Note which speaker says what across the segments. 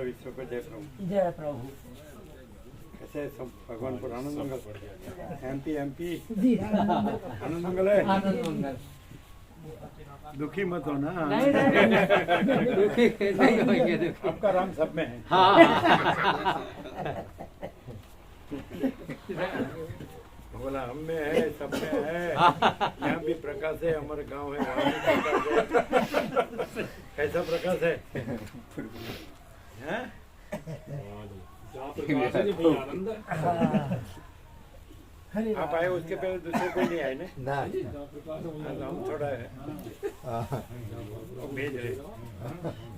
Speaker 1: विश्व को जय प्रभु।
Speaker 2: जय प्रभु।
Speaker 1: कैसे सब भगवान पर आनंद मंगल। एमपी
Speaker 2: जी
Speaker 1: आनंद मंगल है।
Speaker 2: आनंद मंगल।
Speaker 1: दुखी मत हो ना।
Speaker 2: नहीं दुखी नहीं होंगे दुखी।
Speaker 1: आपका राम सब में है।
Speaker 2: हाँ
Speaker 1: बोला हम में है, सब में है। यहाँ भी प्रकाश है, हमारे गांव है, वहाँ भी प्रकाश है। कैसा प्रकाश है? हैं?
Speaker 3: जहाँ प्रकाश है वहीं आनंद है।
Speaker 1: आप आए उसके पहले दूसरे कोई नहीं आए ना?
Speaker 3: जहाँ प्रकाश है वहीं
Speaker 1: हम थोड़ा है भेज रहे।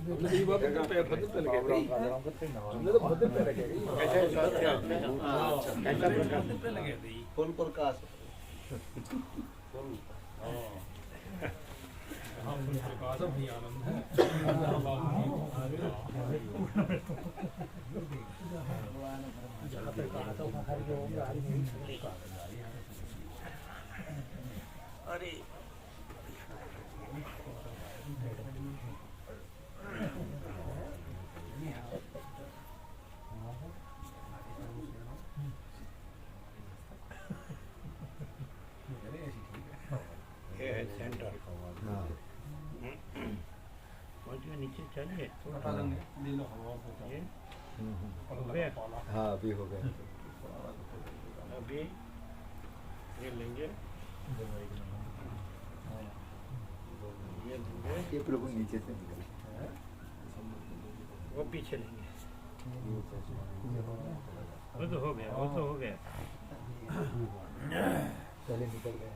Speaker 3: हमने ये बात करते हैं भद्र पे लगे गई। हमने तो भद्र पे लगे गई।
Speaker 1: कैसा है स्वास्थ्य आपने? कैसा प्रकाश
Speaker 3: पे लगे गई।
Speaker 4: फुल प्रकाश।
Speaker 3: हम प्रकाश है वहीं आनंद है।
Speaker 4: अरे
Speaker 1: ये है सेंटर। पहुँच नीचे चलिए।
Speaker 3: ले लो हवा को।
Speaker 1: ये
Speaker 3: हो गया।
Speaker 4: हाँ अभी हो गया।
Speaker 1: अभी ये लेंगे, ये लेंगे,
Speaker 4: ये प्रभु नीचे से निकल।
Speaker 1: वो पीछे लेंगे। वो तो हो गया, वो तो हो गया।
Speaker 4: पहले निकल गए।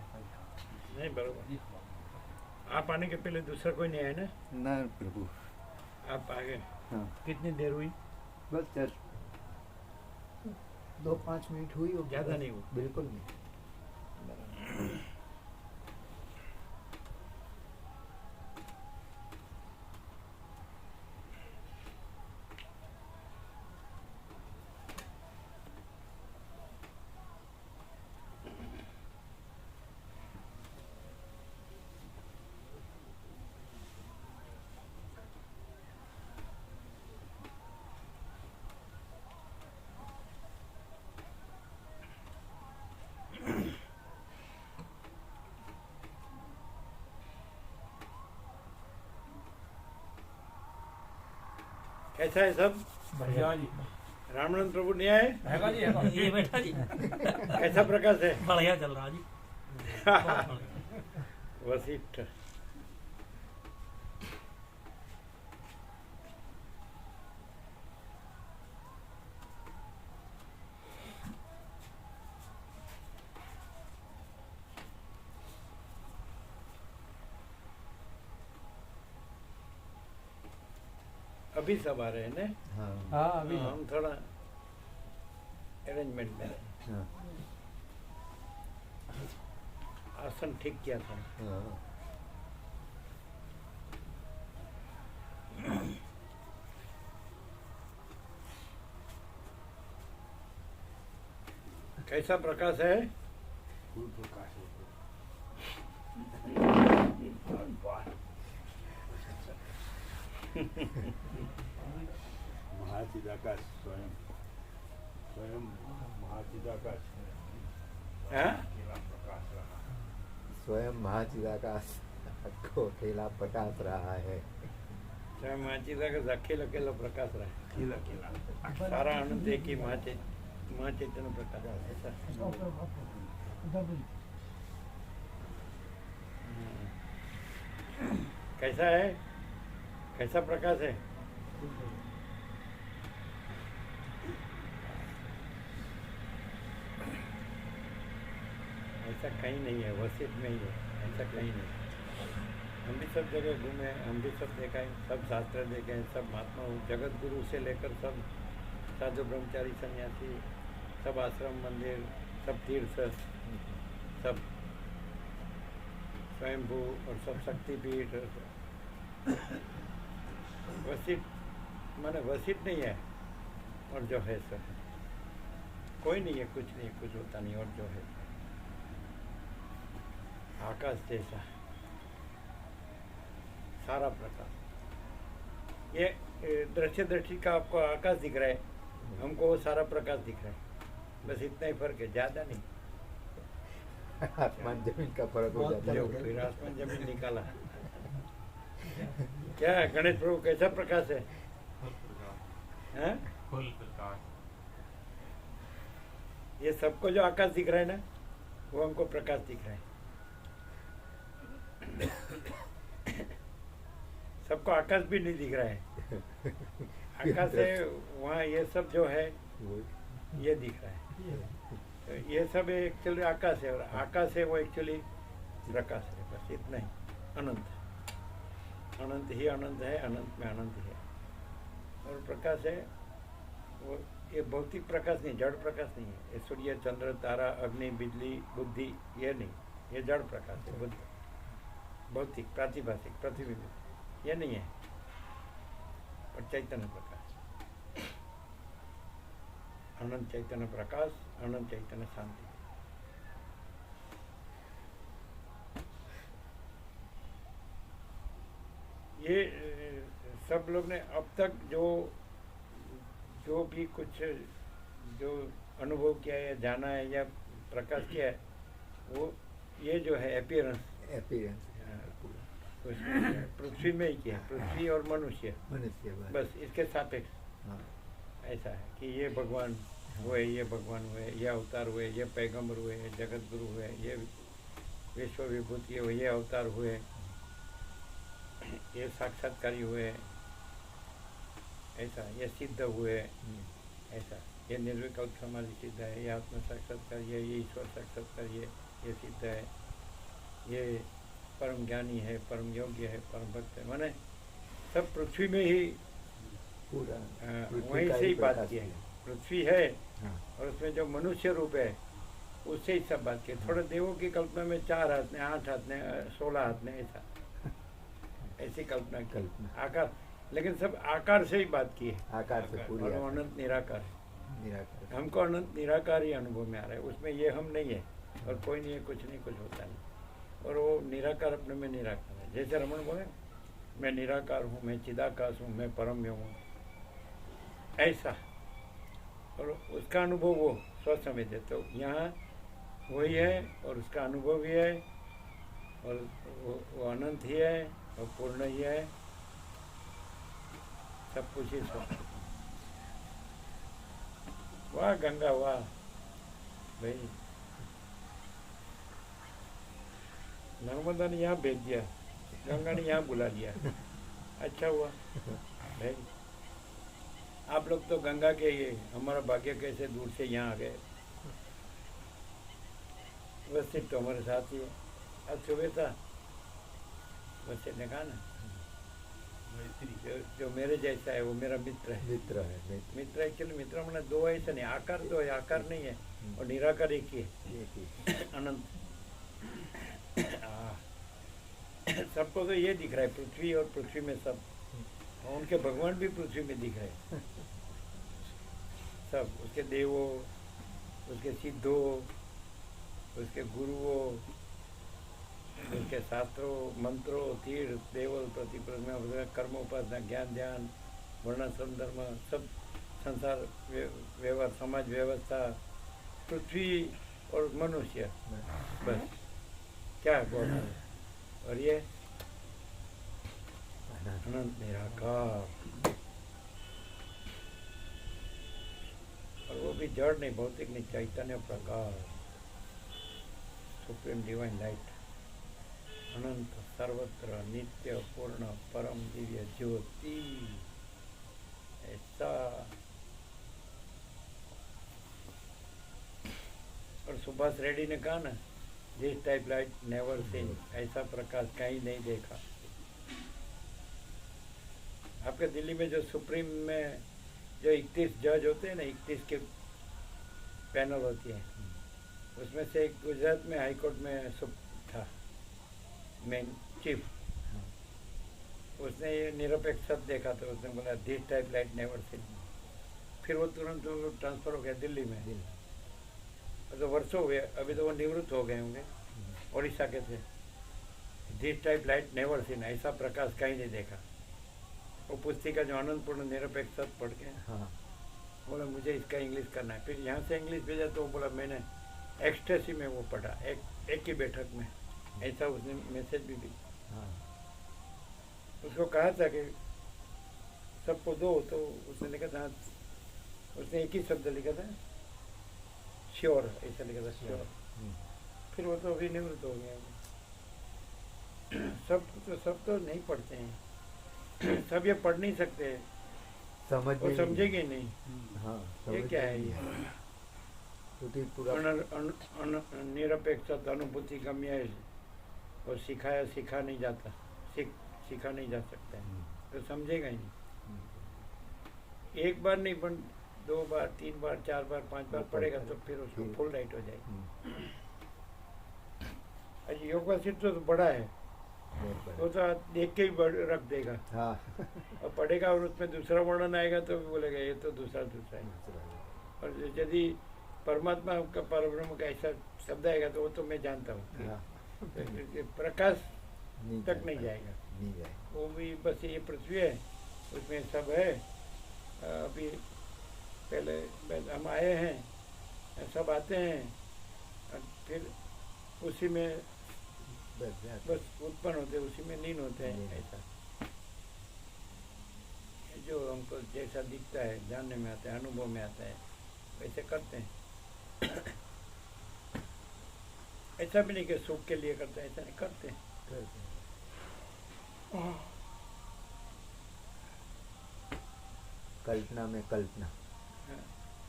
Speaker 1: नहीं बरोबर। आप आने के पहले दूसरा कोई नहीं आया ना?
Speaker 4: ना प्रभु।
Speaker 1: आप आ गए।
Speaker 4: हाँ
Speaker 1: कितनी देर हुई?
Speaker 4: बस जस्ट 2-5 मिनट हुई होगी।
Speaker 1: ज़्यादा नहीं हुई।
Speaker 4: बिल्कुल नहीं।
Speaker 1: कैसा है सब?
Speaker 3: बढ़िया जी।
Speaker 1: रामनंद प्रभु नहीं आए?
Speaker 3: हैगा जी हैगा।
Speaker 5: ये बैठा जी
Speaker 1: कैसा प्रकाश है?
Speaker 5: बढ़िया चल रहा जी।
Speaker 1: वशिष्ठ। अभी सब आ रहे हैं ना?
Speaker 4: हाँ
Speaker 2: अभी
Speaker 1: हम थोड़ा अरेंजमेंट में हैं।
Speaker 4: हाँ
Speaker 1: आसन ठीक किया था।
Speaker 4: हाँ।
Speaker 1: कैसा प्रकाश है?
Speaker 3: फुल प्रकाश है।
Speaker 6: महाचिदाकाश स्वयं स्वयं महाचिदाकाश
Speaker 1: हाँ?
Speaker 6: अकेला प्रकाश रहा।
Speaker 4: स्वयं महाचिदाकाश को अकेला प्रकाश रहा है।
Speaker 1: स्वयं महाचिदा का अकेला अकेला प्रकाश रहा है।
Speaker 6: अकेला अकेला
Speaker 1: सारा आनंद एक ही माँ चैतन्य प्रकाश ऐसा। कैसा है? कैसा प्रकाश है? ऐसा कहीं नहीं है, वशिष्ठ में ही है, ऐसा कहीं नहीं। हम भी सब जगह घूमे, हम भी सब देखा है, सब शास्त्र देखे हैं, सब महात्मा जगत गुरु से लेकर सब साधु ब्रह्मचारी सन्यासी, सब आश्रम मंदिर, सब तीर्थ, सब स्वयंभू और सब शक्तिपीठ। वशिष्ठ माने वशिष्ठ नहीं है और जो है सब कोई नहीं है, कुछ नहीं, कुछ होता नहीं, और जो है आकाश जैसा सारा प्रकाश। ये दृश्य दृष्टि का आपको आकाश दिख रहा है, हमको वो सारा प्रकाश दिख रहा है, बस इतना ही फर्क है, ज़्यादा नहीं।
Speaker 4: आसमान जमीन का फर्क हो जाता
Speaker 1: जो
Speaker 4: है।
Speaker 1: फिर आसमान जमीन निकाला। क्या है गणेश प्रभु, कैसा प्रकाश है? हैं?
Speaker 6: फुल प्रकाश।
Speaker 1: ये सबको जो आकाश दिख रहा है ना, वो हमको प्रकाश दिख रहा है। सबको आकाश भी नहीं दिख रहा है। आकाश है वहाँ, ये सब जो है ये दिख रहा है। तो ये सब एक्चुअली आकाश है, और आकाश है वो एक्चुअली प्रकाश है, बस इतना ही। अनंत, अनंत ही अनंत है, अनंत में अनंत है। और प्रकाश है वो, ये भौतिक प्रकाश नहीं, जड़ प्रकाश नहीं है। ये सूर्य, चंद्र, तारा, अग्नि, बिजली, बुद्धि, ये नहीं, ये जड़ प्रकाश है, बुद्धि, भौतिक, प्रातिभाषिक, प्रतिबिंब, ये नहीं है। और चैतन्य प्रकाश, अनंत चैतन्य प्रकाश, अनंत चैतन्य शांति। ये सब लोग ने अब तक जो भी कुछ जो अनुभव किया है, जाना है या प्रकाश किया है, वो ये जो है अपीयरेंस पृथ्वी में ही किया है, पृथ्वी और मनुष्य बस इसके सापेक्ष।
Speaker 4: हाँ।
Speaker 1: ऐसा है कि ये भगवान हुए, ये भगवान हुए, ये अवतार हुए, ये पैगंबर हुए, जगत गुरु हुए, ये विश्व विभूति हुए, ये अवतार हुए, ये साक्षात्कारी हुए, ऐसा, ये सिद्ध हुए, ऐसा, ये निर्विकल्प समाधि सिद्ध है, ये आत्म साक्षात्कार, ये ईश्वर साक्षात्कार, ये सिद्ध है, ये परम ज्ञानी है, परम योग्य है, परम भक्त है। माने सब पृथ्वी में ही
Speaker 4: पूरा
Speaker 1: वहीं से ही बात की है। पृथ्वी है
Speaker 4: हाँ।
Speaker 1: और उसमें जो मनुष्य रूप है उससे ही सब बात की है। थोड़े देवों की कल्पना में 4 हाथ ने, 8 हाथ ने, 16 हाथ ने, ऐसा, ऐसी कल्पना की आकार, लेकिन सब आकार से ही बात की है।
Speaker 4: आकार से पूरी
Speaker 1: और वो
Speaker 4: आकार।
Speaker 1: अनंत निराकार है।
Speaker 4: निराकार।
Speaker 1: हमको अनंत निराकार ही अनुभव में आ रहा है, उसमें ये हम नहीं है और कोई नहीं है, कुछ नहीं, कुछ होता नहीं। और वो निराकार अपने में निराकार है। जैसे रमन बोले, मैं निराकार हूँ, मैं चिदाकाश हूँ, मैं परम हूँ, ऐसा। और उसका अनुभव वो स्वसमित है। तो यहाँ वही है और उसका अनुभव भी है, और वो अनंत ही है और पूर्ण ही है, सब कुछ ही स्व। वाह गंगा वाह भाई, नर्मदा ने यहाँ भेज दिया, गंगा ने यहाँ बुला लिया, अच्छा हुआ भाई। आप लोग तो गंगा के ये, हमारा भाग्य कैसे दूर से यहाँ आ गए। वशिष्ठ तो हमारे साथ ही है। आज सुबह था वशिष्ठ ने कहा ना, जो मेरे जैसा है वो मेरा मित्र है।
Speaker 4: मित्र है,
Speaker 1: मित्र एक्चुअली मित्र मैंने 2 ऐसे नहीं, आकार 2 है, आकार नहीं है, और निराकार एक ही है, अनंत। सबको तो ये दिख रहा है, पृथ्वी और पृथ्वी में सब, और उनके भगवान भी पृथ्वी में दिख रहे हैं सब, उसके देवों, उसके सिद्धों, उसके गुरुओं, उसके शास्त्रों, मंत्रों, तीर्थ, देवल, प्रतिप्रज्ञा, कर्म, उपासना, ज्ञान, ध्यान, वर्ण, संधर्म, सब संसार व्यवहार, समाज व्यवस्था, पृथ्वी और मनुष्य, बस क्या बोलना है। और ये अनंत निराकार, और वो भी जड़ नहीं, भौतिक नहीं, चैतन्य प्रकाश, सुप्रीम डिवाइन लाइट, अनंत, सर्वत्र, नित्य, पूर्ण, परम दिव्य ज्योति, ऐसा। और सुभाष रेड्डी ने कहा ना, this type light never seen, ऐसा प्रकाश कहीं नहीं देखा। आपके दिल्ली में जो सुप्रीम में जो 31 जज होते हैं ना, 31 के पैनल होती है, उसमें से एक गुजरात में हाई कोर्ट में था मेन चीफ, उसने ये निरपेक्ष शब्द देखा तो उसने बोला this type light never seen. फिर वो तुरंत ट्रांसफ़र हो गया दिल्ली में, तो वर्षों हुए, अभी तो वो निवृत्त हो गए होंगे, उड़ीसा के थे। This type light never seen, ऐसा प्रकाश कहीं नहीं देखा। वो पुस्तिका जो आनंदपूर्ण निरपेक्ष सत्य पढ़ के
Speaker 4: हाँ
Speaker 1: बोला मुझे इसका इंग्लिश करना है। फिर यहाँ से इंग्लिश भेजा तो वो बोला मैंने एक्सटेसी में वो पढ़ा, एक ही बैठक में, ऐसा उसने मैसेज भी दी।
Speaker 4: हाँ
Speaker 1: उसको कहा था कि सबको दो, तो उसने लिखा था, उसने एक ही शब्द लिखा था श्योर, ऐसा लिखा था श्योर। फिर वो तो अभी निवृत्त हो गया। सब तो नहीं पढ़ते हैं, सब ये पढ़ नहीं सकते,
Speaker 4: समझ
Speaker 1: वो
Speaker 4: में
Speaker 1: समझेंगे नहीं
Speaker 4: हाँ
Speaker 1: ये
Speaker 4: समझ
Speaker 1: क्या
Speaker 4: में
Speaker 1: है
Speaker 4: नहीं
Speaker 1: ये।
Speaker 4: आया। क्योंकि पूरा
Speaker 1: निरपेक्ष अनुभूति गम्य है और सिखाया सीखा नहीं जाता, सीखा नहीं जा सकता है, तो समझेगा ही नहीं। एक बार नहीं पण 2 बार 3 बार 4 बार 5 बार पढ़ेगा तो फिर उसको फुल राइट हो जाएगी। अच्छा योग वासित तो बड़ा है,
Speaker 4: बहुत
Speaker 1: वो
Speaker 4: बड़ा।
Speaker 1: तो देख के ही रख देगा
Speaker 4: हाँ
Speaker 1: और पढ़ेगा और उसमें दूसरा वर्णन आएगा तो भी बोलेगा ये तो दूसरा है। और यदि परमात्मा का परब्रह्म का ऐसा शब्द आएगा तो वो तो मैं जानता हूँ,
Speaker 4: हाँ
Speaker 1: प्रकाश तक
Speaker 4: जान
Speaker 1: नहीं
Speaker 4: पाएगा,
Speaker 1: जाएगा।
Speaker 4: नहीं जाएगा।
Speaker 1: वो भी बस ये पृथ्वी है, उसमें सब है। अभी पहले हम आए हैं, सब आते हैं और फिर उसी में बस उत्पन्न होते, उसी में लीन होते हैं। ऐसा जो हमको जैसा दिखता है, जानने में आता है, अनुभव में आता है, वैसे करते हैं। ऐसा भी नहीं कि सुख के लिए करते हैं, ऐसा नहीं करते हैं।
Speaker 4: कल्पना में कल्पना,
Speaker 1: हाँ।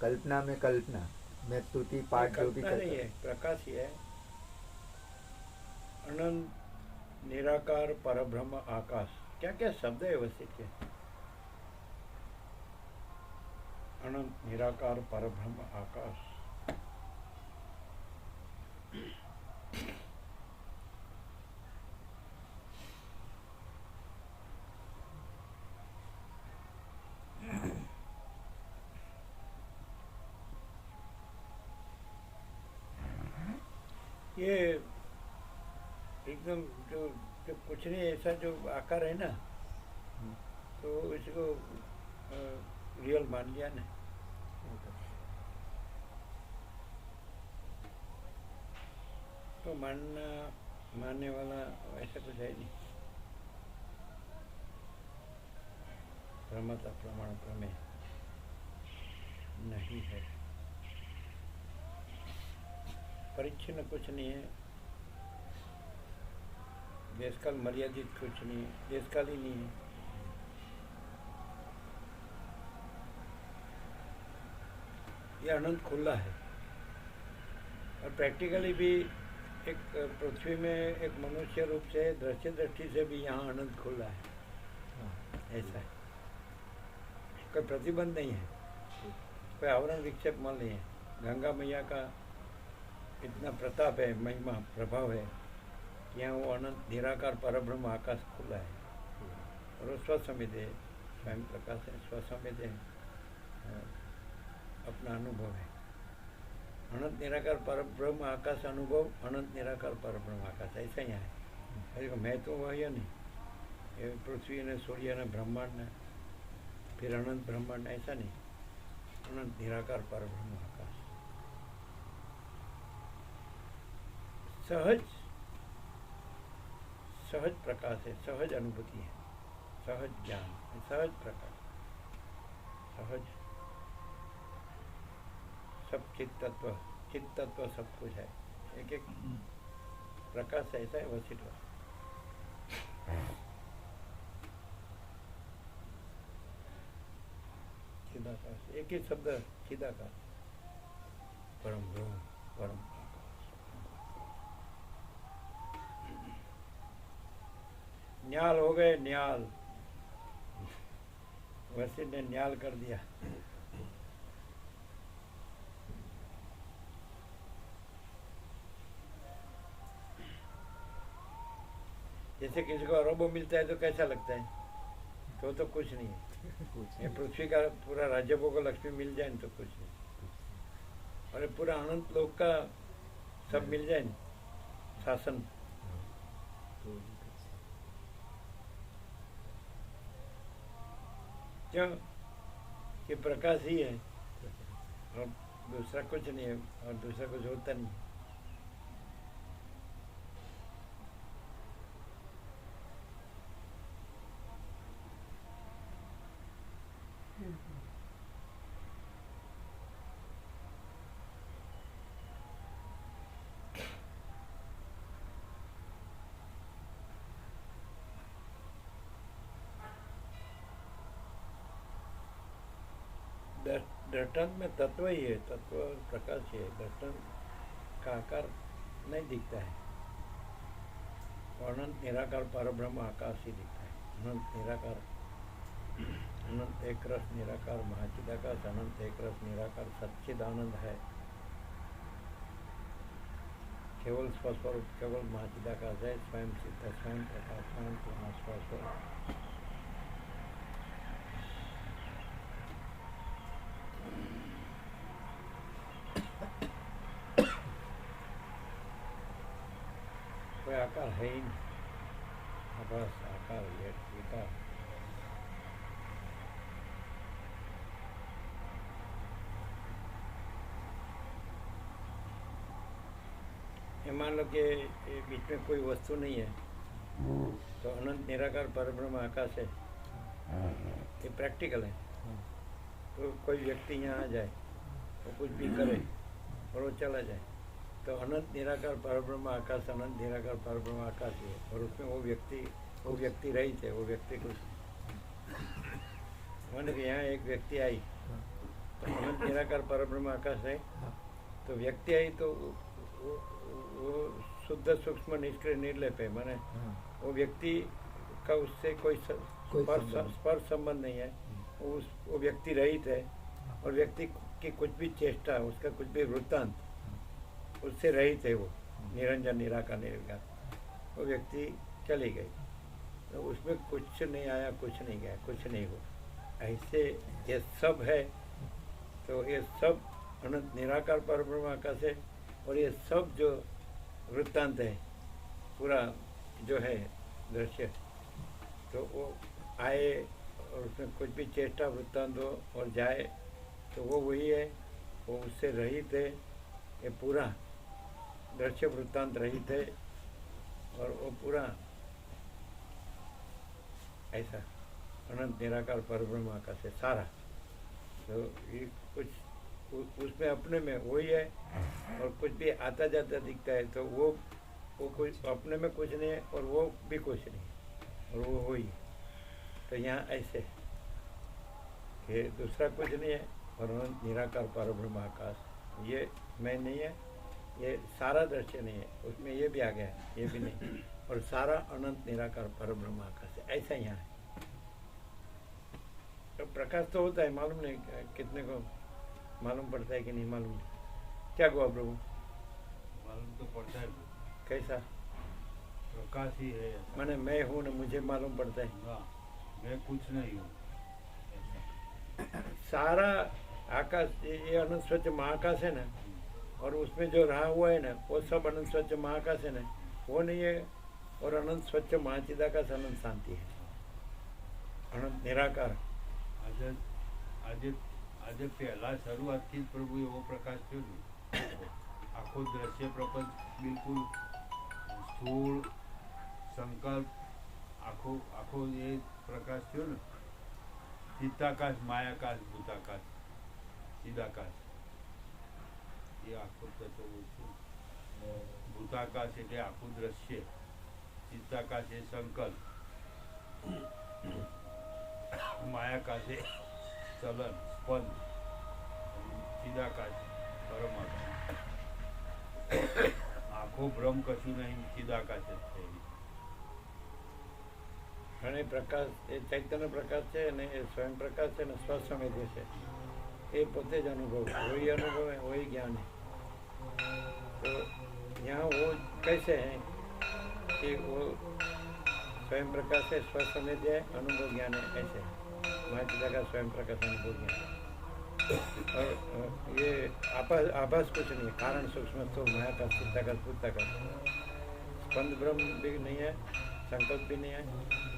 Speaker 4: कल्पना में कल्पना में स्तुति पाठ जो भी
Speaker 1: कल्पना नहीं
Speaker 4: करते
Speaker 1: है, प्रकाश ही है। अनंत निराकार परब्रह्म आकाश, क्या क्या शब्द है व्यवस्थित के। अनंत निराकार परब्रह्म आकाश, ये एकदम जो कुछ नहीं ऐसा जो आकार है ना, तो इसको रियल मान लिया ना। तो मानने वाला ऐसा कुछ है नहीं। प्रमता प्रमाण प्रमेय नहीं है, परिच्छिन्न कुछ नहीं है, देशकाल मर्यादित कुछ नहीं है, देशकाल ही नहीं है। ये अनंत खुला है। और प्रैक्टिकली भी एक पृथ्वी में एक मनुष्य रूप से दृश्य दृष्टि से भी यहाँ अनंत खुला है, ऐसा है। कोई प्रतिबंध नहीं है, कोई आवरण विक्षेप मल नहीं है। गंगा मैया का इतना प्रताप है, महिमा प्रभाव है, यहाँ वो अनंत निराकार परब्रह्म आकाश खुला है और वो स्वसमित है, स्वयं प्रकाश है, स्वसमित है, अपना अनुभव है। अनंत निराकार परब्रह्म आकाश अनुभव, अनंत निराकार परब्रह्म आकाश, ऐसा ही है। देखो मैं तो वही नहीं, ये पृथ्वी ने सूर्य ने ब्रह्मांड ने फिर अनंत ब्रह्मांड, ऐसा नहीं। अनंत निराकार परब्रह्म आकाश सहज सहज प्रकाश है, सहज अनुभूति है, सहज ज्ञान है, सहज प्रकाश, सहज सब चित्त तत्व सब कुछ है। एक एक प्रकाश ऐसा है, वसित हो चिदाकाश, एक ही शब्द चिदाकाश, परम ब्रह्म, परम आकाश। न्याल हो गए, न्याल, वैसे ने न्याल कर दिया। जैसे किसी को अरबों मिलता है तो कैसा लगता है, तो कुछ नहीं है। ये पृथ्वी का पूरा राज्य भोग लक्ष्मी मिल जाए तो कुछ नहीं, और पूरा अनंत लोक का सब मिल जाए शासन, क्यों कि प्रकाश ही है और दूसरा कुछ नहीं है और दूसरा कुछ होता नहीं। दर्शन में तत्व ही है, तत्व और प्रकाश ही है। दर्शन का आकार नहीं दिखता है, अनंत निराकार परब्रह्म आकाश ही दिखता है। अनंत निराकार, अनंत एक रस निराकार महाचिदाकाश, अनंत एक रस निराकार सच्चिदानंद है। केवल स्वस्वरूप केवल महाचिदाकाश है, स्वयं सिद्ध, स्वयं प्रकाश, स्वयं स्वस्वरूप। कोई आकार है ही नहीं, बस आकार ये विकार। ये मान लो कि ये बीच में कोई वस्तु नहीं है तो अनंत निराकार परब्रह्म आकाश है, ये प्रैक्टिकल है। तो कोई व्यक्ति यहाँ आ जाए वो कुछ भी करे और वो चला जाए तो अनंत निराकार परब्रह्म आकाश, अनंत निराकार परब्रह्म आकाश है। और उसमें वो व्यक्ति रहित है, वो व्यक्ति कुछ मान कि यहाँ एक व्यक्ति आई तो अनंत निराकार परब्रह्म आकाश है, तो व्यक्ति आई तो वो शुद्ध सूक्ष्म निष्क्रिय निर्लेप है, माने वो व्यक्ति का उससे कोई स्पर्श संबंध नहीं है। वो व्यक्ति रहित है और व्यक्ति की कुछ भी चेष्टा, उसका कुछ भी वृत्तांत उससे रहित है। वो निरंजन निराकार निर्विकार, वो व्यक्ति चली गई तो उसमें कुछ नहीं आया, कुछ नहीं गया, कुछ नहीं हुआ। ऐसे ये सब है, तो ये सब अनंत निराकार परब्रह्म आकाश है। और ये सब जो वृत्तांत है पूरा जो है दृश्य, तो वो आए और उसमें कुछ भी चेष्टा वृत्तांत हो और जाए तो वो वही है, वो उससे रहित है। ये पूरा दृश्य वृत्तांत रहित है और वो पूरा ऐसा अनंत निराकार परब्रह्म आकाश है सारा। तो ये कुछ उसमें अपने में वही है और कुछ भी आता जाता दिखता है तो वो कुछ अपने में कुछ नहीं है और वो भी कुछ नहीं और वो वही है। तो यहाँ ऐसे कि दूसरा कुछ नहीं है और अनंत निराकार परब्रह्म आकाश, ये मैं नहीं है, ये सारा दृश्य नहीं है, उसमें ये भी आ गया है, ये भी नहीं, और सारा अनंत निराकार परब्रह्म आकाश है। ऐसा यहाँ है। तो प्रकाश तो होता है, मालूम नहीं कितने को मालूम पड़ता है कि नहीं मालूम। क्या हुआ प्रभु?
Speaker 6: मालूम तो पड़ता है,
Speaker 1: कैसा?
Speaker 6: प्रकाश ही है।
Speaker 1: माने मैं हूँ ना, मुझे मालूम पड़ता है।
Speaker 6: हाँ, मैं कुछ नहीं हूँ।
Speaker 1: सारा आकाश ये अनंत स्वच्छ महाकाश है ना, और उसमें जो रहा हुआ है ना वो सब अनंत स्वच्छ महाकाश है ना, वो नहीं है। और अनंत स्वच्छ महाचिदाकाश अनंत शांति है, अनंत निराकार।
Speaker 6: આજે પહેલા શરૂઆતથી જ પ્રભુ એવો પ્રકાશ થયો ને, આખો દ્રશ્ય પ્રપંચ બિલકુલ સ્થૂળ સંકલ્પ આખો એ પ્રકાશ થયો ને, ચિત્તાકાશ, માયાકાશ, ભૂતાકાશ, ચિદાકાશ, એ આખો તત્વ છે. ભૂતાકાશ એટલે આખું દ્રશ્ય, ચિત્તાકાશ એ સંકલ્પ, માયાકાશ એ ચલન સ્પંદ, ચિદાકાશ પરમાકાશ. આખો ભ્રમ કશું નહીં, ચિદાકાશ જ છે.
Speaker 1: અને પ્રકાશ એ ચૈતન્ય પ્રકાશ છે અને એ સ્વયં પ્રકાશ છે ને સ્વસમેધ્ય છે, એ પોતે જ અનુભવ, वही अनुभव है, वही ज्ञान है. तो यहाँ वो कैसे है कि वो स्वयं प्रकाश है, स्वसमेध्य है, अनुभव ज्ञान है, ऐसे महाचिदा का स्वयं प्रकाश अनुभव ज्ञान. और ये आभास कुछ नहीं है, कारण सूक्ष्म तो माया का चित्ता का भूता का स्पंद ब्रह्म भी नहीं है, संकल्प भी नहीं है,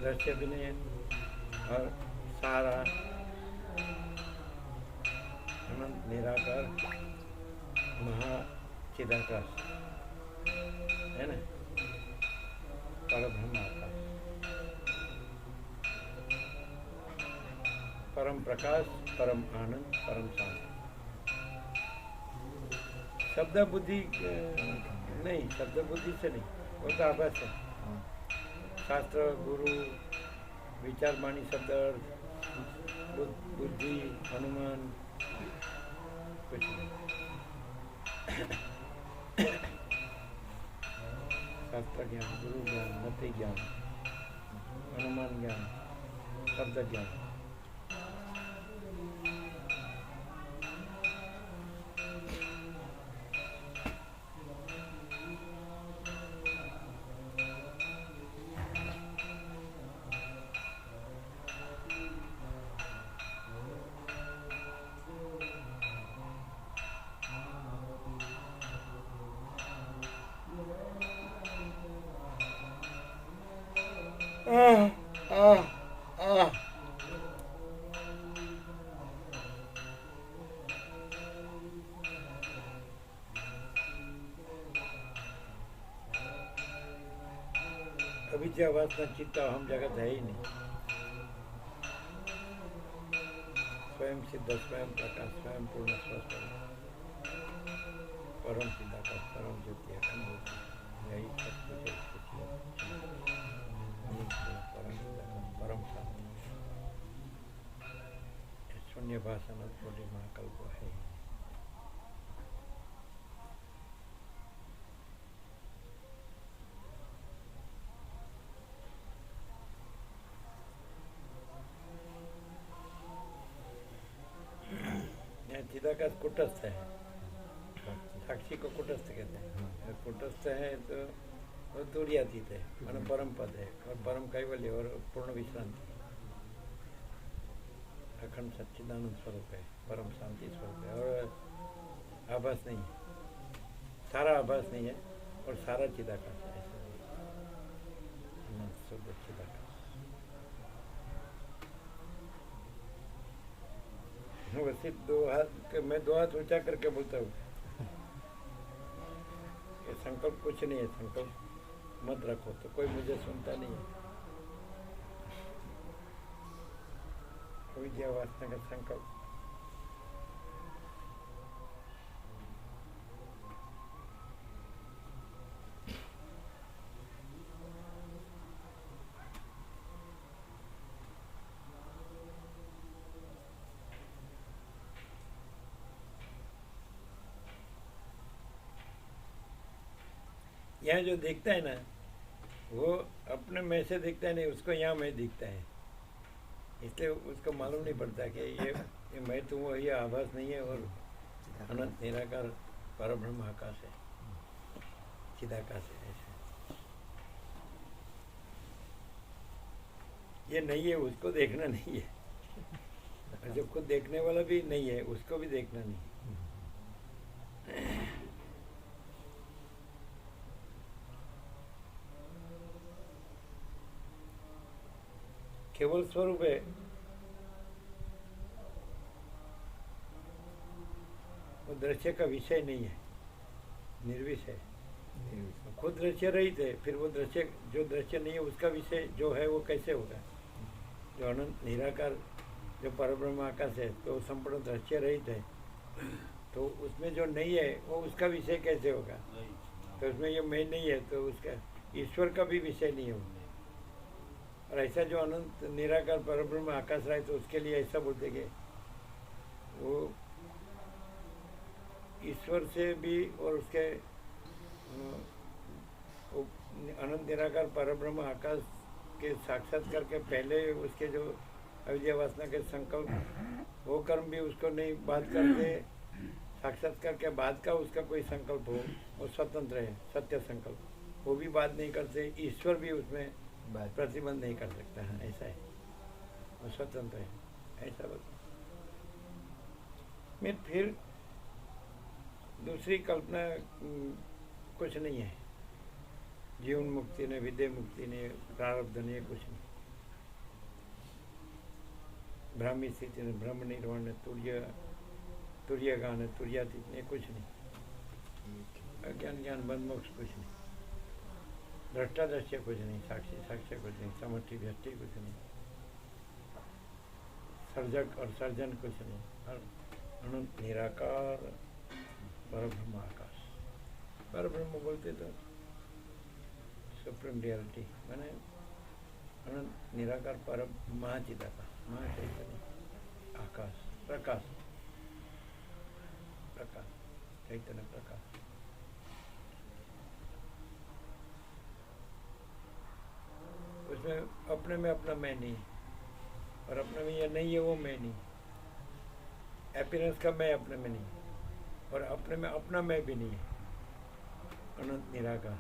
Speaker 1: दृश्य भी नहीं है, और सारा अनंत निराकार महाचिदाकाश है ना, परब्रह्म आकाश, परम प्रकाश, परम आनंद, परम शांति। शब्द बुद्धि नहीं, शब्द बुद्धि से नहीं, वो तो आभास है। शास्त्र, गुरु, विचार, वाणी, शब्द, बुद्धि, अनुमान, कुछ नहीं। शास्त्र ज्ञान, गुरु ज्ञान, मति ज्ञान, अनुमान ज्ञान, शब्द ज्ञान। अविद्या वासना चित्त हम जगत है ही नहीं। स्वयं सिद्ध, स्वयं प्रकाश, स्वयं पूर्ण, स्वस्थ, परम चिदाकाश, परम ज्योति, अखंड, यही सब कुछ है। परम चिदाकाश, परम शांति, शून्य भाषण कोटि महाकल्प है। चिदाकाश कुटस्थ है, साक्षी को कुटस्थ कहते हैं। कुटस्थ है तो वो तुरीयातीत है, मानो परम पद है, और परम कैवल्य और पूर्ण विश्रांति, अखंड सच्चिदानंद स्वरूप है, परम शांति स्वरूप है, और आभास नहीं है, सारा आभास नहीं है, और सारा चिदाकाश है। अनंत शुद्ध चिदाकाश। वैसे मैं दो हाथ ऊंचा करके बोलता हूँ, ये संकल्प कुछ नहीं है, संकल्प मत रखो, तो कोई मुझे सुनता नहीं है। अविद्या वासना का संकल्प, यहाँ जो दिखता है ना, वो अपने में से दिखता है नहीं, उसको यहाँ में दिखता है, इसलिए उसको मालूम नहीं पड़ता कि ये मैं तो वो, ये आभास नहीं है, और अनंत निराकार परब्रह्म आकाश है, चिदाकाश है। ऐसे ये नहीं है, उसको देखना नहीं है, और जो खुद देखने वाला भी नहीं है, उसको भी देखना नहीं है। केवल स्वरूप है, वो दृश्य का विषय नहीं है, निर्विषय। खुद दृश्य रहित है, फिर वो दृश्य, जो दृश्य नहीं है उसका विषय जो है वो कैसे होगा? जो अनंत निराकार, जो परब्रह्म आकाश है, तो संपूर्ण दृश्य रहित है, तो उसमें जो नहीं है वो उसका विषय कैसे होगा? तो उसमें ये मैं नहीं है, तो उसका ईश्वर का भी विषय नहीं होगा। और ऐसा जो अनंत निराकार परब्रह्म आकाश रहा है, तो उसके लिए ऐसा बोलते कि वो ईश्वर से भी, और उसके अनंत निराकार परब्रह्म आकाश के साक्षात्कार के पहले उसके जो अविद्या वासना के संकल्प, वो कर्म भी उसको नहीं बात करते, साक्षात्कार के बाद का उसका कोई संकल्प हो, वो स्वतंत्र है, सत्य संकल्प, वो भी बात नहीं करते, ईश्वर भी उसमें प्रतिबंध नहीं कर सकता है। ऐसा है, वो स्वतंत्र है, ऐसा बता। फिर दूसरी कल्पना कुछ नहीं है, जीवन मुक्ति ने, विद्या मुक्ति ने, प्रारब्ध ने, कुछ नहीं। ब्राह्मी स्थिति ने, ब्रह्म निर्वाण ने, तुर्य तुरीय ज्ञान है, तुरीयातीत नहीं, कुछ नहीं। अज्ञान ज्ञान बंद मोक्ष कुछ नहीं, दृष्टा दृश्य कुछ नहीं, साक्षी साक्ष्य कुछ नहीं, समष्टि व्यष्टि कुछ नहीं, सर्जक और सर्जन कुछ नहीं, और अनंत निराकार परब्रह्म आकाश। परब्रह्म बोलते तो सुप्रीम रियलिटी मैंने अनंत निराकार पर महाचिदाकाश, महाचैतन्य आकाश, प्रकाश, प्रकाश, चैतन्य प्रकाश। उसमें अपने में अपना मैं नहीं, और अपने में ये नहीं है वो मैं नहीं। हैप्पीनेस का मैं अपने में नहीं, और अपने में अपना मैं भी नहीं है। अनंत निराकार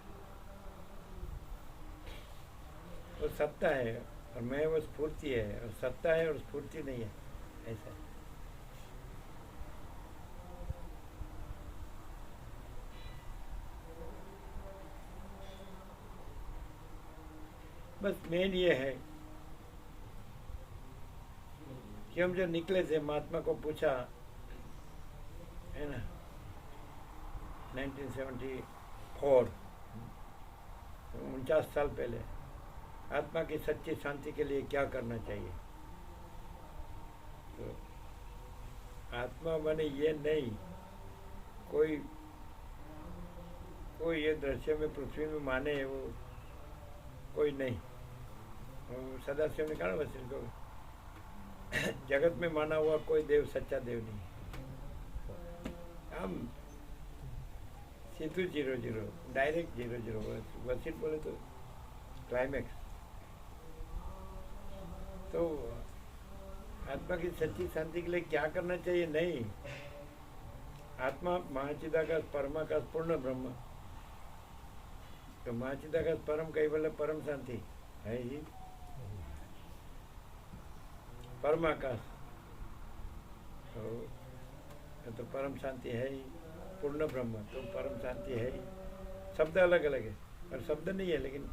Speaker 1: वो सत्ता है, और मैं वो स्फूर्ति है, और सत्ता है और स्फूर्ति नहीं है, ऐसा है। बस मेन ये है कि हम जो निकले थे, महात्मा को पूछा है ना 1974, 49 साल पहले, आत्मा की सच्ची शांति के लिए क्या करना चाहिए। तो आत्मा बने ये नहीं, कोई ये दृश्य में पृथ्वी में माने वो कोई नहीं। सदाशिव ने कहा ना वशिष्ठ को, जगत में माना हुआ कोई देव सच्चा देव नहीं। हम सीधू 0-0, डायरेक्ट 0-0। वशिष्ठ बोले तो क्लाइमैक्स। तो आत्मा की सच्ची शांति के लिए क्या करना चाहिए? नहीं, आत्मा महाचिदाकाश परमाकाश पूर्ण ब्रह्म। तो महाचिदाकाश परम कई बोले परम शांति है ही, परमाकाश तो परम शांति है ही, पूर्ण ब्रह्म तो परम शांति है ही। शब्द अलग अलग है, और शब्द नहीं है, लेकिन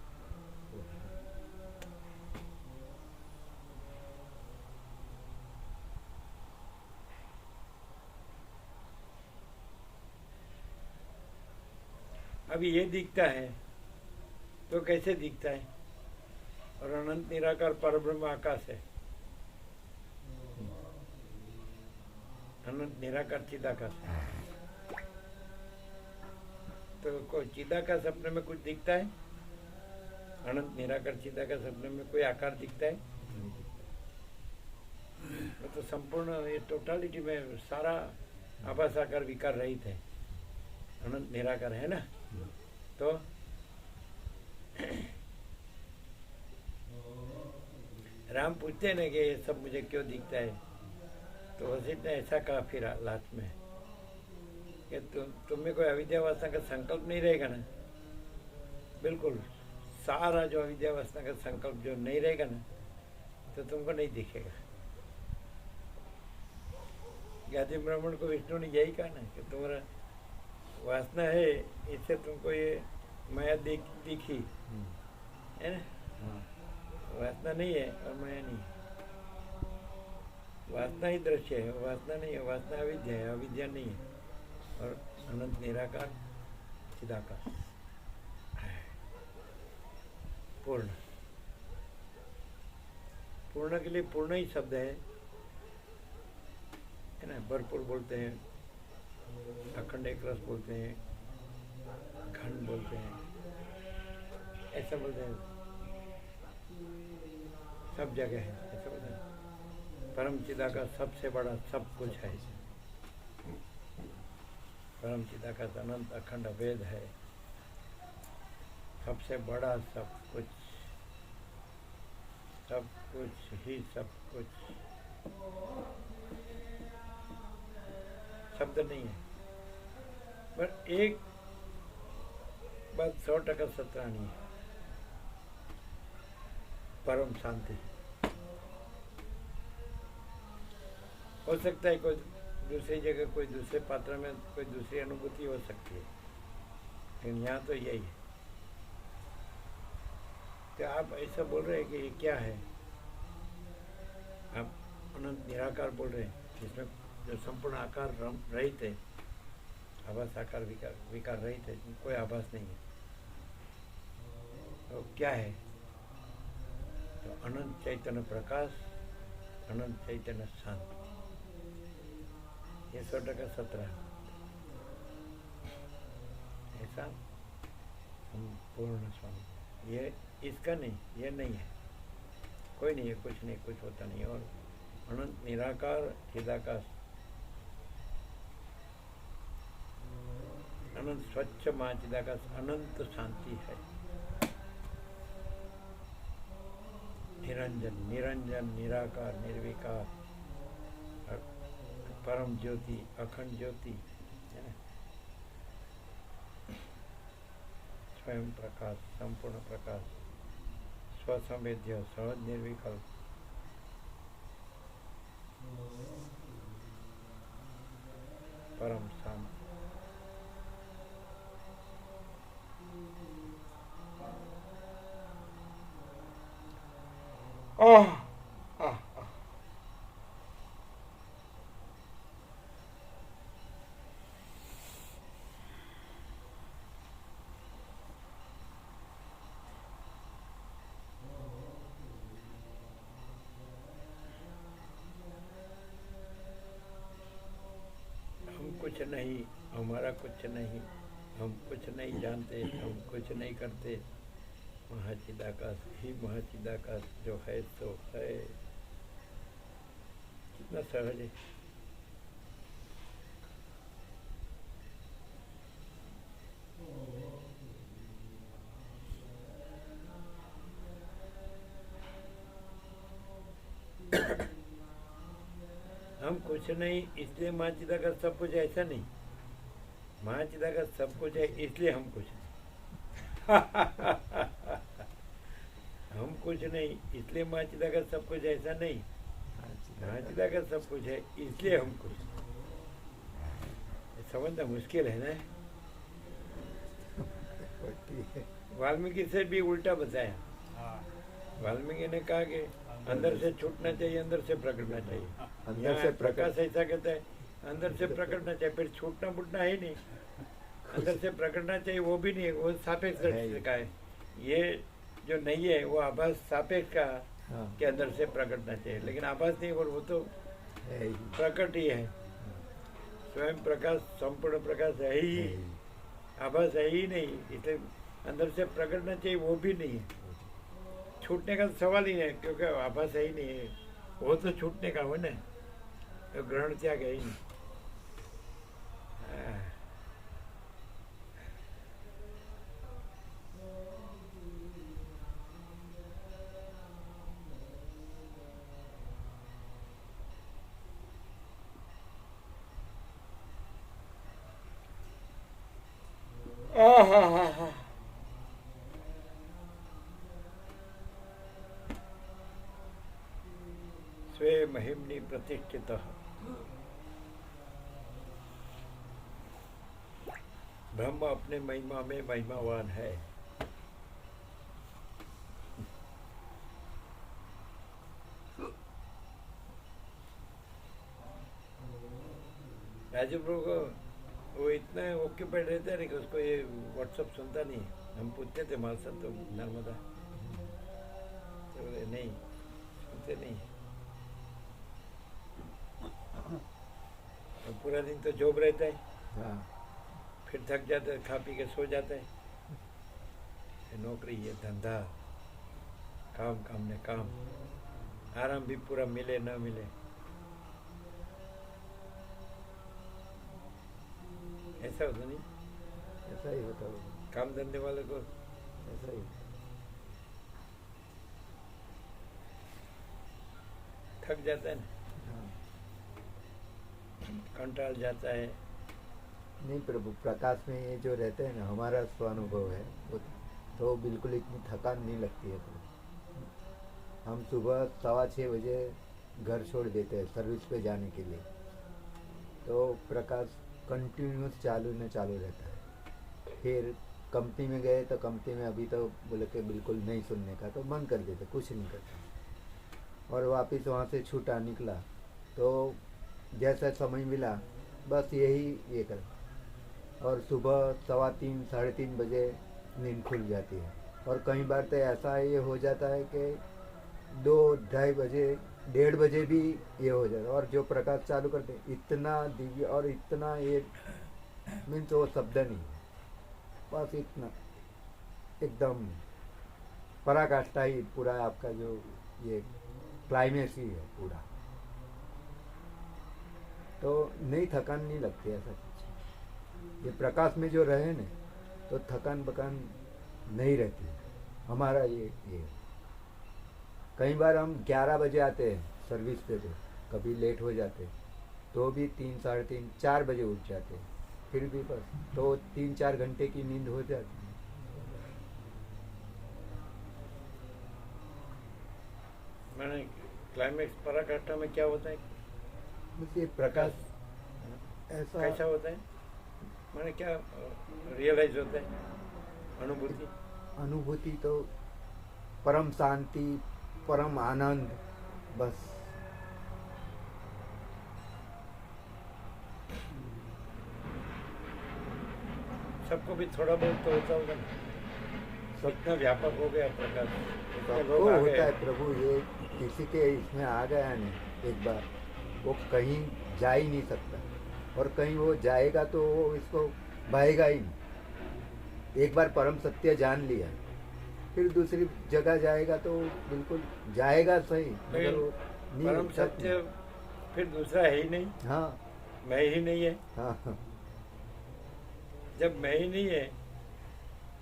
Speaker 1: अभी ये दिखता है तो कैसे दिखता है? और अनंत निराकार परब्रह्म आकाश है, अनंत निराकार चिदाकाश है। तो कोई चिदाकाश अपने में कुछ दिखता है? अनंत निराकार चिदाकाश अपने में कोई आकार दिखता है? तो संपूर्ण ये टोटालिटी में सारा आभास आकार विकार रहित है, अनंत निराकार है ना। तो राम पूछते हैं ना कि ये सब मुझे क्यों दिखता है, तो वशिष्ठ ने ऐसा कहा फिर लास्ट में कि तुम्हें कोई अविद्या वासना का संकल्प नहीं रहेगा ना, बिल्कुल सारा जो अविद्या वासना का संकल्प जो नहीं रहेगा ना, तो तुमको नहीं दिखेगा। ज्ञाति ब्राह्मण को विष्णु ने यही कहा ना कि तुम्हारा वासना है, इससे तुमको ये माया दिखी है ना। वासना नहीं है और माया नहीं है। वासना ही दृश्य है, वासना नहीं है। वासना अविद्या है, अविद्या नहीं है। और अनंत निराकार चिदाकाश पूर्ण। पूर्ण के लिए पूर्ण ही शब्द है ना। भरपूर बोलते हैं, अखंड एक रस बोलते हैं, घन बोलते हैं, ऐसा बोलते हैं, सब जगह है ऐसा बोलते हैं। परम चिदाकाश सबसे बड़ा सब कुछ है। परम चिदाकाश अनंत अखंड अभेद है, सबसे बड़ा सब कुछ ही सब कुछ। शब्द नहीं है, पर एक बात 100% सत्रानी है, परम शांति। हो सकता है कोई दूसरी जगह, कोई दूसरे पात्र में कोई दूसरी अनुभूति हो सकती है, लेकिन यहाँ तो यही है। तो आप ऐसा बोल रहे हैं कि ये क्या है? आप अनंत निराकार बोल रहे हैं, जिसमें जो संपूर्ण आकार रहित है, आभास आकार विकार रहित है, कोई आभास नहीं है, तो क्या है? तो अनंत चैतन्य प्रकाश, अनंत चैतन्य शांति, ये 100% सत्र है। ऐसा संपूर्ण स्वामी, ये इसका नहीं, ये नहीं है, कोई नहीं है, कुछ नहीं, कुछ होता नहीं। और अनंत निराकार चिदाकाश, अनंत स्वच्छ महाचिदाकाश, अनंत शांति है। निरंजन, निरंजन, निराकार, निर्विकार, परम ज्योति, अखंड ज्योति, है ना? स्वयं प्रकाश, संपूर्ण प्रकाश, स्वसंवेद्य, सहज निर्विकल्प, परम शांत। हम कुछ नहीं, हमारा कुछ नहीं, हम कुछ नहीं जानते, हम कुछ नहीं करते, महाचिदाकाश ही महाचिदाकाश जो है तो है। कितना सहज है। हम कुछ नहीं इसलिए महाचिदाकाश सब कुछ, ऐसा नहीं। महाचिदाकाश सब कुछ है इसलिए हम कुछ नहीं। हम कुछ नहीं इसलिए महाचिदाकाश सब कुछ, ऐसा नहीं। महाचिदाकाश सब कुछ है इसलिए हम कुछ। समझना मुश्किल है ना। वाल्मीकि से भी उल्टा बताया। वाल्मीकि ने कहा कि अंदर से छूटना चाहिए, अंदर से प्रकटना चाहिए।
Speaker 4: अंदर से
Speaker 1: प्रकाश ऐसा कहता है, अंदर से प्रकटना चाहिए, फिर छूटना फूटना है नहीं। अंदर से प्रकटना चाहिए, वो भी नहीं है, वो सापेक्ष दृष्टि का है। ये जो नहीं है वो आभास सापेक्ष का के अंदर से प्रकटना चाहिए, लेकिन आभास नहीं, और वो तो प्रकट ही है। स्वयं प्रकाश, संपूर्ण प्रकाश है ही, आभास है ही नहीं, इसलिए अंदर से प्रकटना चाहिए, वो भी नहीं है। छूटने का तो सवाल ही है, क्योंकि आभास है ही नहीं है, वो तो छूटने का हो ना, तो ग्रहण त्याग है ही नहीं। स्वे महिम्नि प्रतिष्ठितः ब्रह्म अपने महिमा में महिमावान है। राजू प्रभु को वो इतना ऑक्यूपाइड रहता है कि उसको ये व्हाट्सअप सुनता नहीं। हम पूछते थे माल तो नर्मदा, तो नहीं सुनते नहीं। और पूरा दिन तो जॉब रहता है, फिर थक जाता है, खा पी के सो जाता है। ये नौकरी, ये धंधा, काम काम ने काम, आराम भी पूरा मिले ना मिले, ऐसा होता नहीं।
Speaker 4: ऐसा ही होता है,
Speaker 1: काम धंधे वाले को
Speaker 4: ऐसा ही।
Speaker 1: थक जाता है ना, कंटाल जाता है।
Speaker 4: नहीं प्रभु, प्रकाश में ये जो रहते हैं ना, हमारा स्वानुभव है वो, तो बिल्कुल इतनी थकान नहीं लगती है। हम सुबह 6:15 बजे घर छोड़ देते हैं सर्विस पे जाने के लिए, तो प्रकाश कंटिन्यूस चालू रहता है। फिर कंपनी में गए तो कंपनी में अभी तो बोले कि बिल्कुल नहीं सुनने का, तो मन कर देते, कुछ नहीं करता। और वापस वहाँ से छूटा निकला तो जैसा समय मिला बस यही ये कर, और सुबह 3:15 3:30 बजे नींद खुल जाती है। और कई बार तो ऐसा ये हो जाता है कि 2-2:30 बजे 1:30 बजे भी ये हो जाता है, और जो प्रकाश चालू करते इतना दिव्य और इतना ये मीन्स वो शब्द नहीं है, बस इतना एकदम पराकाष्ठा ही पूरा आपका जो ये क्लाइमेक्स ही है पूरा। तो नहीं थकान नहीं लगती ऐसा कुछ। ये प्रकाश में जो रहे न तो थकान बकान नहीं रहती हमारा ये। कई बार हम 11 बजे आते हैं सर्विस पे, तो कभी लेट हो जाते तो भी 3 3:30 4 बजे उठ जाते, फिर भी बस तो 3-4 घंटे की नींद हो जाती है।
Speaker 1: मैंने क्लाइमेक्स पराकाष्ठा में क्या होता है?
Speaker 4: मुझे प्रकाश ऐसा
Speaker 1: कैसा होता है? मैंने क्या रियलाइज होता है? अनुभूति
Speaker 4: अनुभूति तो परम शांति, परम आनंद, बस।
Speaker 1: सबको भी थोड़ा बहुत तो होता होगा ना, इतना व्यापक हो गया प्रकाश, इतने
Speaker 4: सबको
Speaker 1: लोग आ
Speaker 4: होता है
Speaker 1: गए।
Speaker 4: प्रभु, ये किसी के इसमें आ गया नहीं एक बार, वो कहीं जा ही नहीं सकता, और कहीं वो जाएगा तो वो इसको बहेगा ही नहीं। एक बार परम सत्य जान लिया, फिर दूसरी जगह जाएगा तो बिल्कुल जाएगा सही, मगर वो नहीं
Speaker 1: परम
Speaker 4: सच
Speaker 1: सत्य फिर दूसरा है ही नहीं,
Speaker 4: नहीं। हाँ
Speaker 1: मैं ही नहीं है।
Speaker 4: हाँ हाँ
Speaker 1: जब मैं ही नहीं है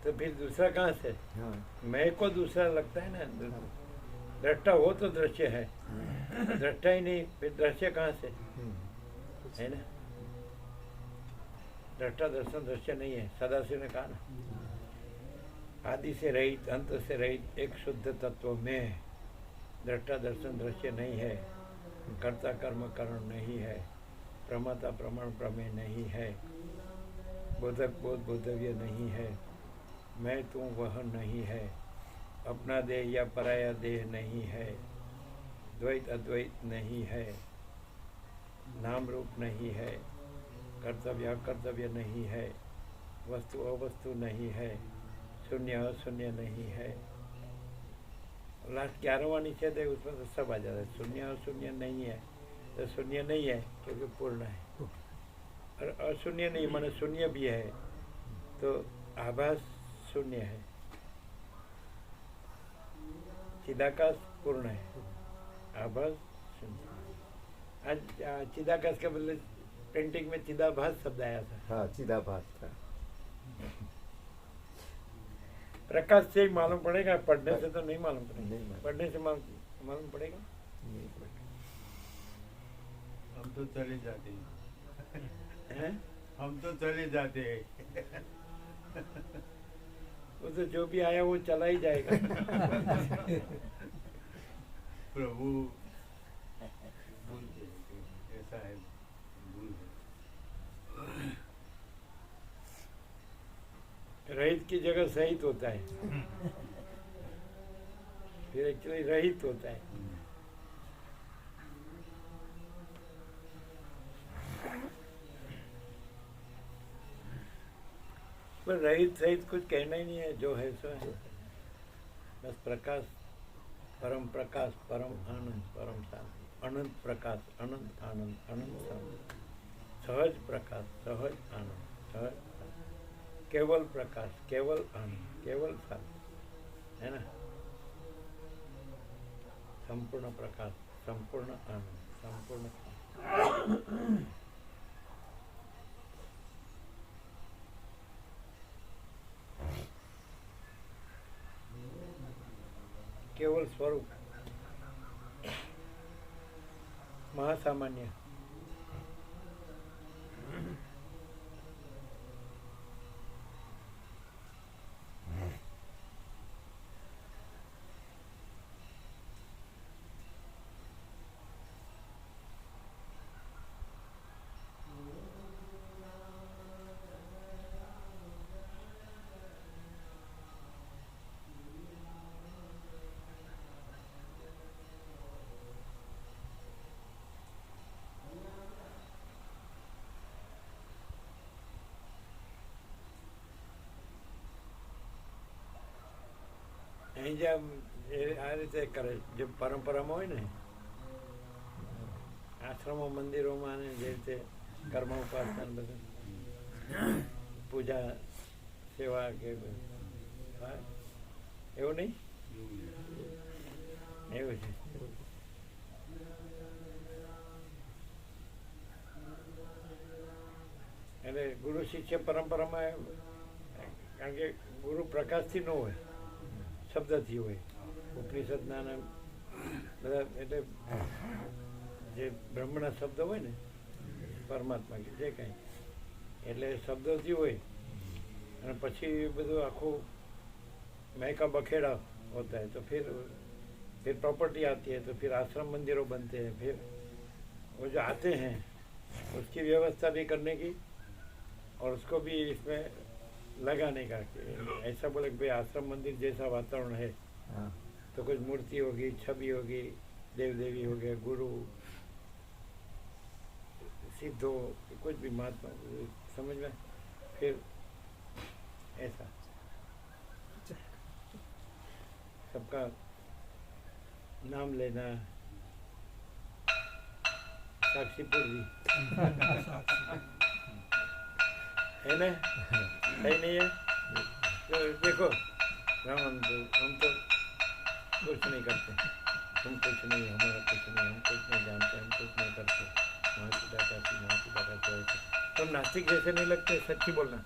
Speaker 1: तो फिर दूसरा कहाँ से?
Speaker 4: हाँ
Speaker 1: मैं को दूसरा लगता है ना। दृष्टा हो तो दृश्य है, दृष्टा ही नहीं फिर दृश्य कहाँ से? है ना, दृष्टा दर्शन दृश्य नहीं है। सदाशिव ने कहा ना, आदि से रहित अंत से रहित एक शुद्ध तत्व में दृष्टा दर्शन दृश्य नहीं है, कर्ता कर्म कारण नहीं है, प्रमाता प्रमाण प्रमेय नहीं है, बोधक बोध बोधव्य नहीं है, मैं तू वह नहीं है, अपना देह या पराया देह नहीं है, द्वैत अद्वैत नहीं है, नाम रूप नहीं है, कर्तव्य अकर्तव्य नहीं है, वस्तु अवस्तु नहीं है, शून्य अशून्य नहीं है। लास्ट 11वां निषेध है, उसमें तो सब आ जाता है। शून्य अशून्य नहीं है तो शून्य नहीं है क्योंकि पूर्ण है, और अशून्य नहीं माने शून्य भी है तो आभास शून्य है, चिदाकाश पूर्ण है, आभास शून्य। आज चिदाकाश के बदले पेंटिंग में चिदाभास शब्द आया था।
Speaker 4: हाँ चिदाभास था।
Speaker 1: प्रकाश से ही मालूम पड़ेगा, पढ़ने से तो नहीं मालूम पड़ेगा।
Speaker 4: नहीं मालूम।
Speaker 1: पढ़ने से मालूम पड़ेगा।
Speaker 4: नहीं पढ़ा।
Speaker 6: हम तो चले जाते हैं,
Speaker 1: हैं?
Speaker 6: हम तो चले जाते हैं।
Speaker 1: वो तो जो भी आया वो चला ही जाएगा।
Speaker 6: प्रभु बोलते हैं कि ऐसा है, भूल है।
Speaker 1: रहित की जगह सहित होता है, फिर एक्चुअली रहित होता है। पर रहित सहित कुछ कहना ही नहीं है, जो है सो है। बस प्रकाश, परम प्रकाश, परम आनंद, परम शांति, अनंत प्रकाश, अनंत आनंद, अनंत शांति, सहज प्रकाश, सहज आनंद, सहज शांति, केवल प्रकाश, केवल आनंद, केवल शांति, है ना। संपूर्ण प्रकाश, संपूर्ण आनंद, संपूर्ण शांति। केवल स्वरूप, महासामान्य। અહીં જે આ રીતે કરે જે પરંપરામાં હોય ને આશ્રમો મંદિરોમાં ને જે રીતે કર્મ ઉપાસના ને બધું પૂજા સેવા કે હા એવું નહીં એવું છે. એટલે ગુરુ શિષ્ય પરંપરામાં કારણ કે ગુરુ પ્રકાશથી ન હોય શબ્દથી હોય ઉપનિષદના ને બધા એટલે જે બ્રહ્મના શબ્દ હોય ને પરમાત્મા કે જે કાંઈ એટલે શબ્દોથી હોય અને પછી બધું આખું महका बखेड़ा होता है तो फिर प्रॉपर्टी आती है तो फिर आश्रम मंदिरों बनते हैं फिर वो जो आते हैं उसकी व्यवस्था भी करने की और उसको भी इसमें लगाने का ऐसा बोले कि भाई आश्रम मंदिर जैसा वातावरण है तो कुछ मूर्ति होगी छवि होगी देव देवी हो गए गुरु सिद्धो कुछ भी महात्मा समझ में फिर ऐसा सबका नाम लेना साक्षी पूर्वी है ना सही नहीं है तो देखो राम हम तो कुछ नहीं करते हम कुछ नहीं हमारा कुछ नहीं हम कुछ नहीं जानते हम कुछ नहीं करते वहाँ की तुम नास्तिक जैसे नहीं लगते सच्ची बोलना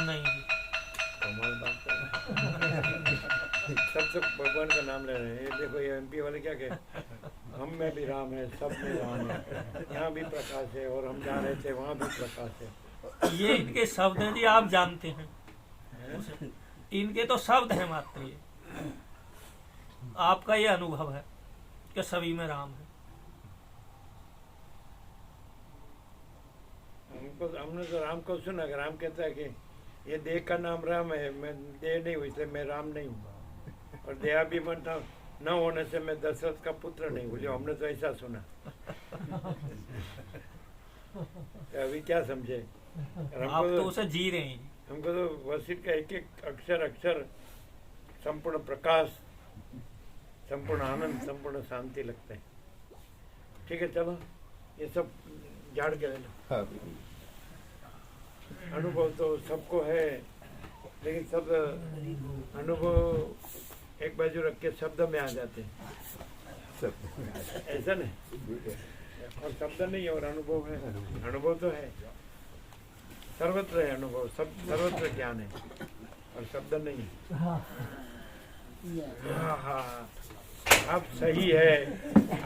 Speaker 5: नहीं
Speaker 1: कमाल बात सब सब भगवान का नाम ले रहे हैं. ये देखो ये एमपी वाले क्या कहे हम में भी राम है सब में राम है यहाँ भी प्रकाश है और हम जहाँ रहते वहाँ भी प्रकाश है.
Speaker 5: ये इनके शब्द हैं जी आप जानते हैं इनके तो शब्द हैं मात्र ये आपका ये अनुभव है कि सभी में राम है.
Speaker 1: हमने तो राम को सुना कि राम कहता है कि ये देह का नाम राम है मैं देह नहीं हूँ इसलिए मैं राम नहीं हूँ और देहाभिमान न होने से मैं दशरथ का पुत्र नहीं हूँ. हमने तो ऐसा सुना अभी क्या समझे
Speaker 5: आप तो उसे जी रहे हैं.
Speaker 1: हमको तो वशिष्ठ का एक एक अक्षर संपूर्ण प्रकाश संपूर्ण आनंद संपूर्ण शांति लगता है. ठीक है चलो ये सब झाड़ के लेना. अनुभव तो सबको है लेकिन सब अनुभव एक बाजू रख के शब्द में आ जाते हैं ऐसा नहीं और शब्द नहीं और अनुभव है. अनुभव तो है सर्वत्र है अनुभव सब सर्वत्र ज्ञान है और शब्द नहीं है. हाँ आप सही है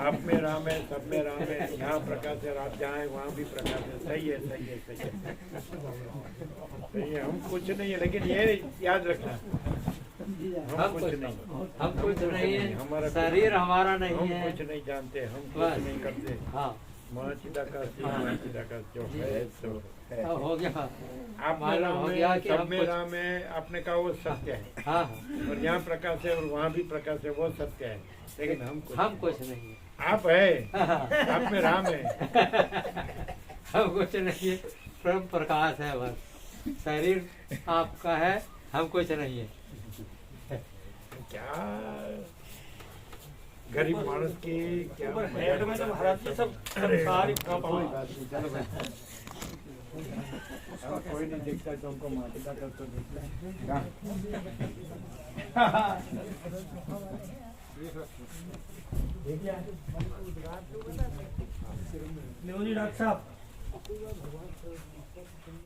Speaker 1: आप में राम है सब में राम है यहाँ प्रकाश है आप जहाँ है वहाँ भी प्रकाश है. सही है सही है सही है सही है. हम कुछ नहीं है लेकिन ये याद रखना हम कुछ नहीं
Speaker 2: है
Speaker 1: हमारा
Speaker 2: शरीर हमारा नहीं
Speaker 1: हम
Speaker 2: है
Speaker 1: कुछ नहीं जानते हम कुछ नहीं करते.
Speaker 2: हाँ
Speaker 1: महाचिदाकाश जो है सो है.
Speaker 2: हो गया
Speaker 1: आप में
Speaker 2: मालूम
Speaker 1: राम
Speaker 2: हो
Speaker 1: है
Speaker 2: गया कि
Speaker 1: सब
Speaker 2: हम
Speaker 1: में
Speaker 2: कुछ
Speaker 1: राम है आपने कहा वो सत्य है
Speaker 2: हाँ
Speaker 1: और यहाँ प्रकाश है और वहाँ भी प्रकाश है वो सत्य है लेकिन हम
Speaker 2: कुछ नहीं है.
Speaker 1: आप है आप में राम है
Speaker 2: हम कुछ नहीं है परम प्रकाश है बस शरीर आपका है हम कुछ नहीं है.
Speaker 1: क्या गरीब मानस की क्या
Speaker 5: हेड में तो महाराज जी सब सारी
Speaker 1: कोई नहीं देखता तो हमको माचिदा कर तो देख
Speaker 5: डॉक्टर साहब